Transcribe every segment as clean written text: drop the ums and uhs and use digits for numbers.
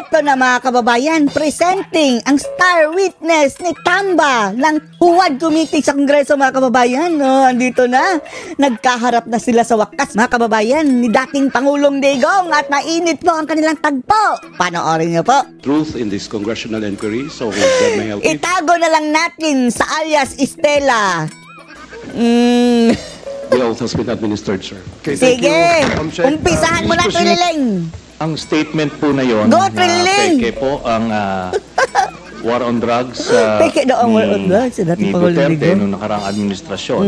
Ito na mga kababayan, presenting ang star witness ni Tamba ng Huwad Committee sa Kongreso mga kababayan. Andito na, nagkaharap na sila sa wakas mga kababayan ni dating Pangulong Digong at mainit po ang kanilang tagpo. Panoorin niyo po. Truth in this congressional inquiry, so that may help you. Itago na lang natin sa alias Estela. The oath has been administered, sir. Okay, thank Sige, you, umpisahan mo na, Trililing. Ang statement po na yon Go, na Trililing! peke po ang war on drugs Peke daw ang war on drugs sa dating ni Pangulong Duterte Digong. noong nakaraang administrasyon.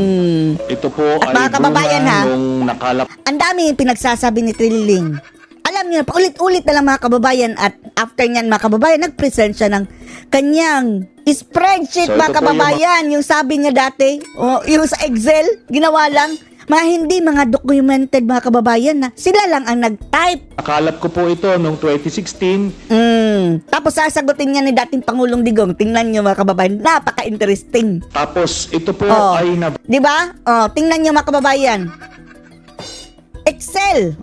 Ito po At ay mga kababayan, bunga ha? nung nakalap. Ang dami yung pinagsasabi ni Trililing. Alam niyo, paulit-ulit na lang mga kababayan at after niyan mga kababayan, nag-present siya ng kanyang spreadsheet So, mga ito po kababayan. Yung sabi niya dati, yung sa Excel, ginawa lang. Mga hindi mga documented mga kababayan na sila lang ang nag-type. Nakalap ko po ito noong 2016. Tapos sasagutin niya ni dating Pangulong Digong. Tingnan niyo mga kababayan, napaka-interesting. Tapos ito po ay Di ba? Tingnan niyo mga kababayan. Excel.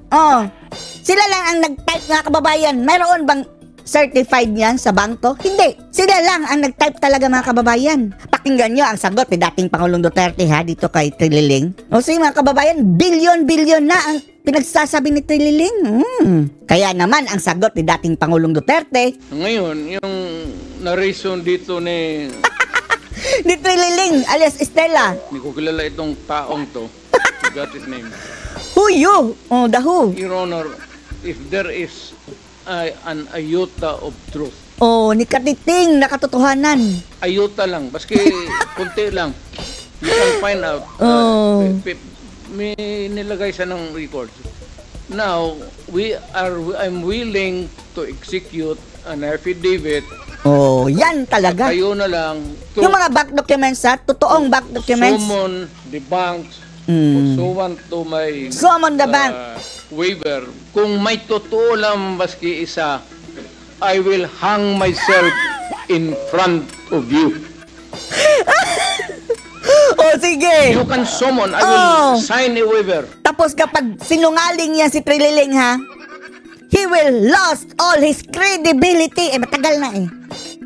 Sila lang ang nag-type mga kababayan. Mayroon bang certified niyan sa bangko? Hindi. Sila lang ang nag-type talaga mga kababayan. Pakinggan nyo ang sagot ni dating Pangulong Duterte ha dito kay Trililing. Sige mga kababayan, bilyon-bilyon na ang pinagsasabi ni Trililing. Kaya naman ang sagot ni dating Pangulong Duterte. Ngayon, yung narration dito ni Ni Trililing alias Estela. hindi ko kilala itong taong to. Forgot his name. Who you? The who? Your Honor, if there is an iota of truth. Ni Katiting, nakatotohanan. Ayuta lang, baski kunti lang. You can find out. May nilagay siya ng records. Now, I'm willing to execute an affidavit. Yan talaga. Kayo na lang to Yung mga back documents ha, totoong back documents. summon the banks pursuant to my Summon the bank. waiver. Kung may totoo lang maski isa, I will hang myself in front of you. Sige. You can summon, I will sign a waiver. Tapos kapag sinungaling yan si Trililing ha, he will lost all his credibility. Matagal na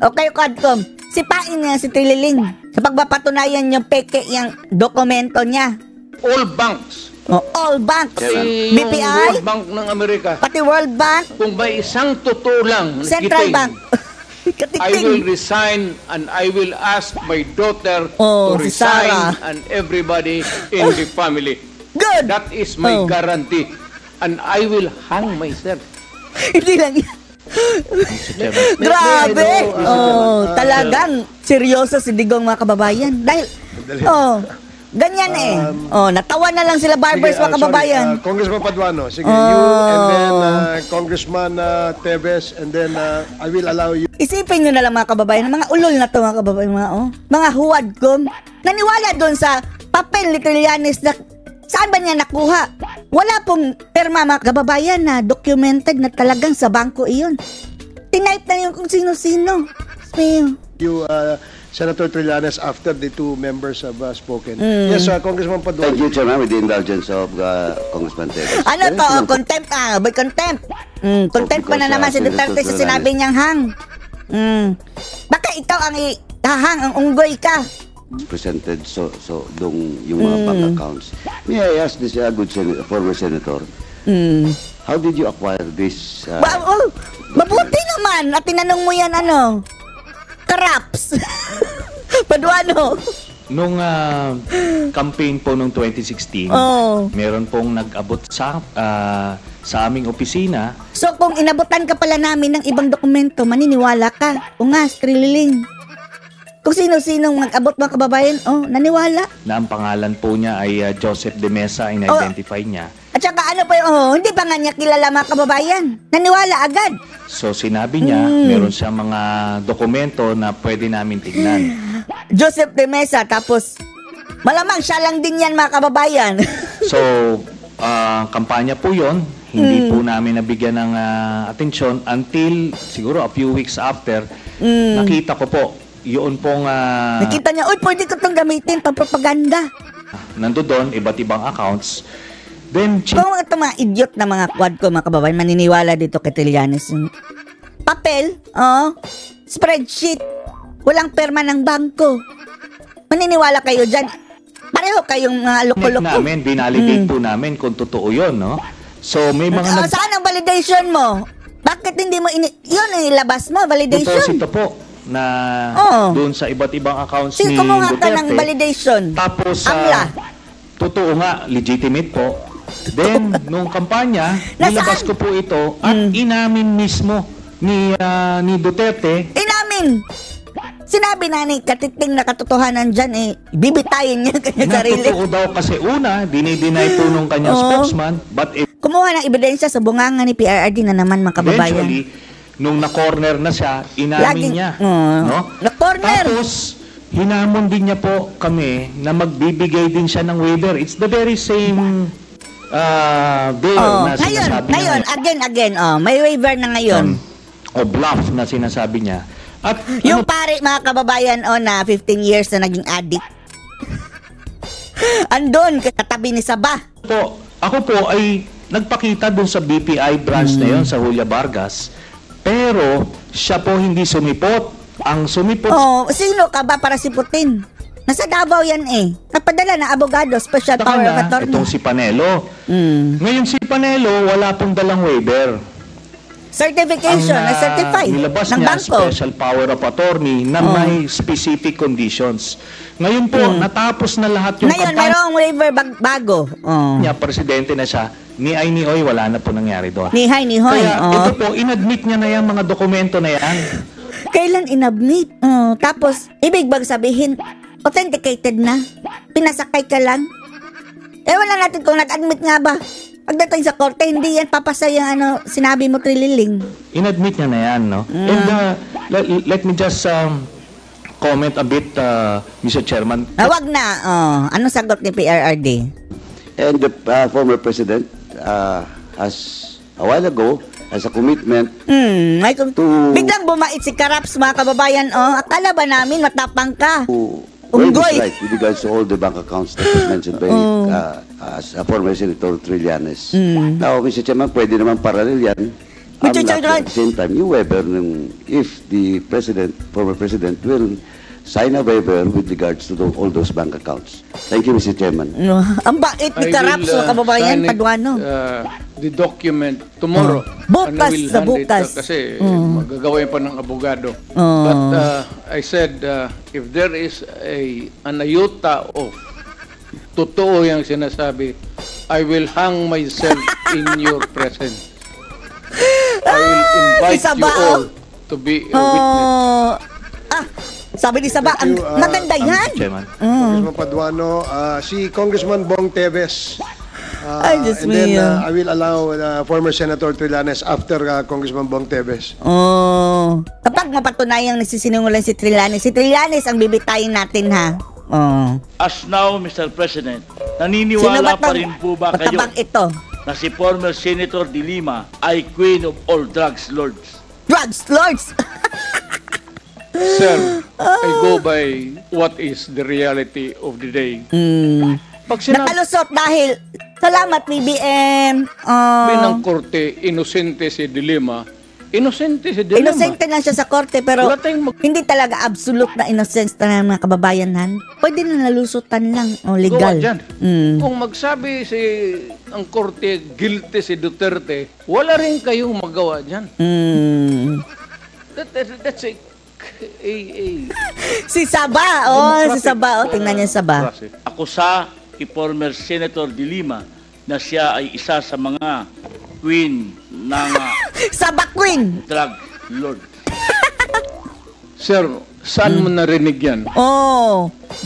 Okay, Quadcom. Sipain niya si Trililing sa pagpapatunayan yung peke yung dokumento niya. All banks. All banks. Pati yung BPI? World Bank ng Amerika. Pati World Bank. Kung may isang totoo lang, Central kiting, Bank. I will resign and I will ask my daughter to si resign Sarah. and everybody in the family. Good. That is my guarantee. And I will hang myself. Hindi lang yan. Grabe. Talagang seryoso si Digong mga kababayan. Dahil, ganyan natawa na lang sila barbers mga kababayan. Congressman Paduano, sige, you and then Congressman Tevez, and then I will allow you. Isipin nyo na lang mga kababayan, mga ulol na to mga kababayan, mga huwadkom, naniwala doon sa papel ni Trillanes na saan ba niya nakuha? Wala pong perma mga kababayan na documented na talagang sa bangko iyon. Tinipe na yung kung sino-sino. You, Senator Trillanes, after the two members have spoken. Yes, Congressman Paduano. Thank you, Chairman, with the indulgence of Congressman Tevez. Ano to? Contempt by contempt. Contempt pa na naman si Duterte sa sinabi niyang hang. Baka ikaw ang hahang, ang unggoy ka. Presented so dong yung mga bank accounts. May I ask this good former senator, how did you acquire this? Mabuti naman at tinanong mo yan Karaps. Paduano. Nung campaign po noong 2016, meron pong nag-abot sa aming opisina. So kung inabutan ka pala namin ng ibang dokumento, maniniwala ka. Trililing. Kung sino-sinong mag-abot mga kababayan, naniwala. Na ang pangalan po niya ay Joseph De Mesa, in-identify niya. At saka hindi pa nga niya kilala mga kababayan. Naniwala agad. So sinabi niya, meron siyang mga dokumento na pwede namin tignan. Joseph De Mesa, tapos malamang siya lang din yan mga kababayan. So, kampanya po yon. Hindi po namin nabigyan ng atensyon until siguro a few weeks after, nakita ko po, yun pong... nakita niya, pwede ko itong gamitin pang propaganda. Nandoon, iba't ibang accounts. Then, kung mga idiot na mga quad ko mga kababayan, maniniwala dito kay Trillanes. papel, spreadsheet. Walang perma ng bangko. Maniniwala kayo dyan. Pareho kayong mga loko-loko. namin, binalidate po namin kung totoo yun, no? So, may mga Saan ang validation mo? Bakit hindi mo yun ang ilabas mo, validation? deposito po na doon sa iba't ibang accounts Sige, ni kumuha ka Duterte. ng validation. Tapos, Angla. totoo nga, legitimate po. Then, nung kampanya, Nasaan? nilabas ko po ito at inamin mismo ni Duterte. Inamin! Sinabi na ni katiting na katotohanan dyan, bibitayin niya kanya Na sarili. totoo daw kasi una, dinideny po nung kanyang spokesman, but Kumuha ng ebidensya sa bunganga ni PRRD na naman, mga kababayan. eventually, nung na-corner na siya, inamin niya. No? Na-corner! Tapos, hinamon din niya po kami na magbibigay din siya ng waiver. It's the very same bill na sinasabi ngayon, niya. again, may waiver na ngayon. O bluff na sinasabi niya. At Yung pare, mga kababayan, na 15 years na naging addict. Andun, katabi ni Sabah. ako po ay nagpakita dun sa BPI branch na yon sa Julia Vargas. Pero siya po hindi sumipot. Ang sumipot Sino ka ba para siputin? Nasa Davao yan Napadala na abogado, special sa power of kanya, attorney. itong si Panelo. Ngayon si Panelo, wala pong dalang waiver. Certification, na certify nilabas ng niya bangko. special power of attorney na may specific conditions. Ngayon po, natapos na lahat yung Ngayon, kampanya mayroong waiver bago. niya, presidente na siya, ni ay ni oy, wala na po nangyari doon. Nihay, nihoy. Kaya ito po, inadmit niya na yan, mga dokumento na yan. Kailan inabnit? Tapos, ibig bang sabihin, authenticated na? Pinasakay ka lang? Wala natin kung nag-admit nga ba. Pagdating sa korte, hindi yan papasa yung sinabi mo, Trililing. Inadmit niya na yan, no? And let me just comment a bit, Mr. Chairman. Wag na. Ano sagot ni PRRD? And the former president, as a while ago, as a commitment Biglang bumait si Karaps, mga kababayan. Akala ba namin matapang ka? to Unggoy. right with regards to all the bank accounts that was mentioned by as a former Senator Trillanes. Now, Mr. Chairman, pwede naman parallel yan. Mr. At Chairman. the same time, yung waiver, if the former president will sign a waiver with regards to all those bank accounts. Thank you, Mr. Chairman. Ang bait ni Karaps, mga kababayan, sign it, Paduano. The document tomorrow. Bukas And I will na hand bukas. It, kasi magagawin pa ng abogado. But I said, if there is an iota of totoo yung sinasabi, I will hang myself in your presence. I will invite isa you ba, all to be a witness. Sabi ni Saba, Thank you, maganda yan. Chairman. Congressman Paduano, si Congressman Bong Teves. Ay, Diyos And then mio. I will allow former Senator Trillanes after Congressman Bong Teves. Kapag mapatunayang nagsisinungaling si Trillanes ang bibitayin natin, ha? As now, Mr. President, Sino naniniwala pa tong rin po ba kayo matabang ito? na si former Senator De Lima ay queen of all drugs lords? Drugs lords! Sir, I go by what is the reality of the day. Pag sinabi Nakalusot dahil, salamat BBM. ng korte, inosente si Dilema, inosente si Dilema. Inosente lang siya sa korte, pero Wala tayong hindi talaga absolute na innocence na mga kababayanan. Pwede na nalusutan lang, legal. Gawa dyan. Kung magsabi ang korte guilty si Duterte, wala rin kayong magawa dyan. That's a Si Saba, si Saba, tingnan niya Saba. Akusa kay former Senator De Lima na siya ay isa sa mga queen ng Saba Queen! drug lord. Sir, saan mo narinig yan?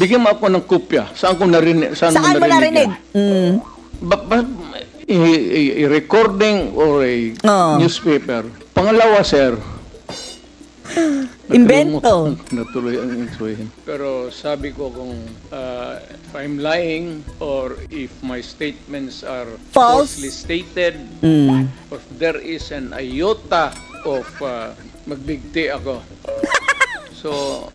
Bigyan mo ako ng kopya. Saan mo narinig yan? A recording or a newspaper. Pangalawa, sir. Invento. Natuloy ang insuhin. Pero sabi ko kung if I'm lying or if my statements are False. falsely stated, or if there is an iota of magbigti ako. So,